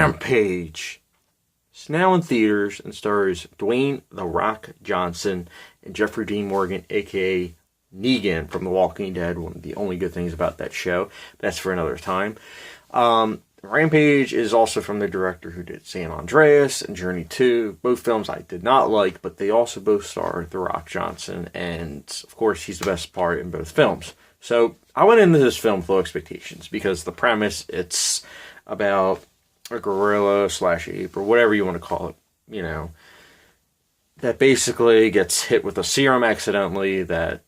Rampage. It's now in theaters and stars Dwayne "The Rock" Johnson and Jeffrey Dean Morgan, aka Negan from The Walking Dead. One of the only good things about that show. But that's for another time. Rampage is also from the director who did San Andreas and Journey 2. Both films I did not like, but they also both star The Rock Johnson, and of course he's the best part in both films. So I went into this film with low expectations because the premise, it's about a gorilla slash ape or whatever you want to call it, you know, that basically gets hit with a serum accidentally that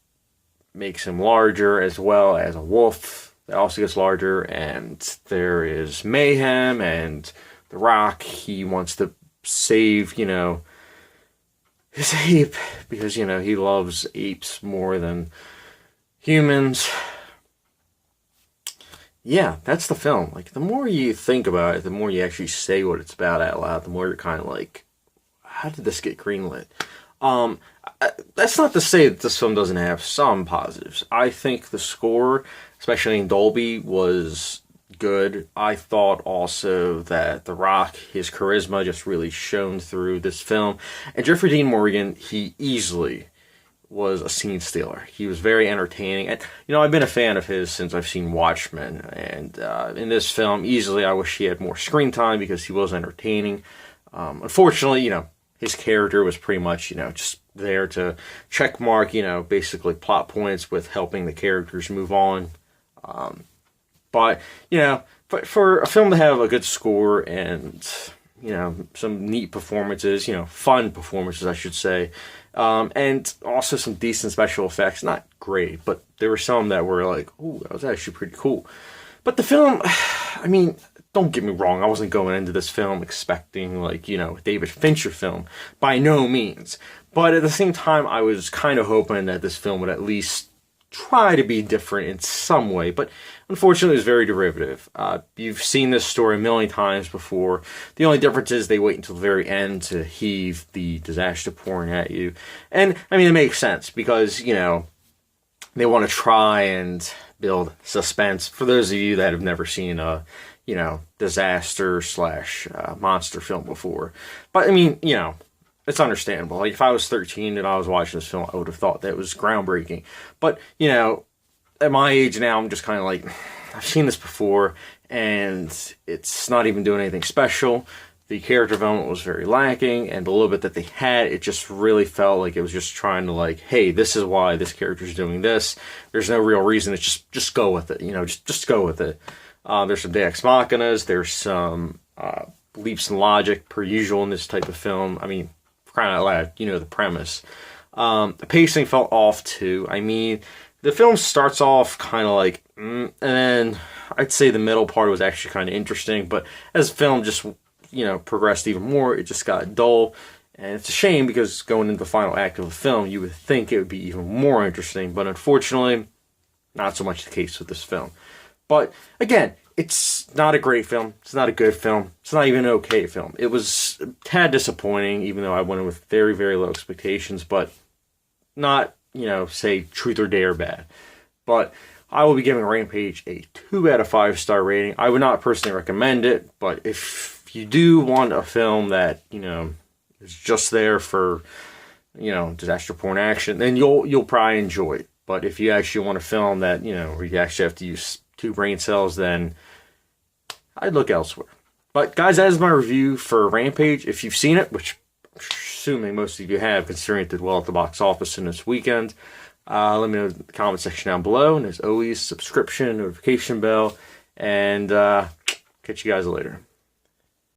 makes him larger, as well as a wolf that also gets larger, and there is mayhem, and The Rock, he wants to save, you know, his ape because, you know, he loves apes more than humans. Yeah, that's the film. Like, the more you think about it, the more you actually say what it's about out loud, the more you're kind of like, how did this get greenlit? That's not to say that this film doesn't have some positives. I think the score, especially in Dolby, was good. I thought also that The Rock, his charisma just really shone through this film. And Jeffrey Dean Morgan, he easily was a scene stealer. He was very entertaining. And, you know, I've been a fan of his since I've seen Watchmen. And in this film, easily, I wish he had more screen time because he was entertaining. Unfortunately, you know, his character was pretty much, you know, just there to check mark, you know, basically plot points with helping the characters move on. But, you know, for a film to have a good score and, you know, some neat performances, you know, fun performances, I should say, and also some decent special effects, not great, but there were some that were like, ooh, that was actually pretty cool. But the film, I mean, don't get me wrong, I wasn't going into this film expecting, like, you know, a David Fincher film, by no means. But at the same time, I was kind of hoping that this film would at least try to be different in some way, but unfortunately it was very derivative. You've seen this story a million times before. The only difference is they wait until the very end to heave the disaster pouring at you. And, I mean, it makes sense because, you know, they want to try and build suspense. For those of you that have never seen a, you know, disaster slash monster film before. But, I mean, you know, it's understandable. Like, if I was 13 and I was watching this film, I would have thought that it was groundbreaking. But, you know, at my age now, I'm just kind of like, I've seen this before, and it's not even doing anything special. The character development was very lacking, and the little bit that they had, it just really felt like it was just trying to, like, hey, this is why this character's doing this. There's no real reason. It's just go with it. You know, just go with it. There's some Deus Ex Machinas. There's some leaps in logic, per usual in this type of film. I mean, crying out loud, you know the premise. The pacing felt off too. I mean, the film starts off kind of like, and then I'd say the middle part was actually kind of interesting, but as the film just, you know, progressed even more, it just got dull. And it's a shame because going into the final act of the film, you would think it would be even more interesting, but unfortunately, not so much the case with this film. But again, it's not a great film. It's not a good film. It's not even an okay film. It was a tad disappointing, even though I went in with very, very low expectations, but not, you know, say truth or dare bad. But I will be giving Rampage a 2 out of 5 star rating. I would not personally recommend it, but if you do want a film that, you know, is just there for, you know, disaster porn action, then you'll probably enjoy it. But if you actually want a film that, you know, where you actually have to use 2 brain cells, then I'd look elsewhere. But guys, that is my review for Rampage. If you've seen it, which I'm assuming most of you have, considering it did well at the box office in this weekend, let me know in the comment section down below. And as always, subscription, notification bell, and catch you guys later.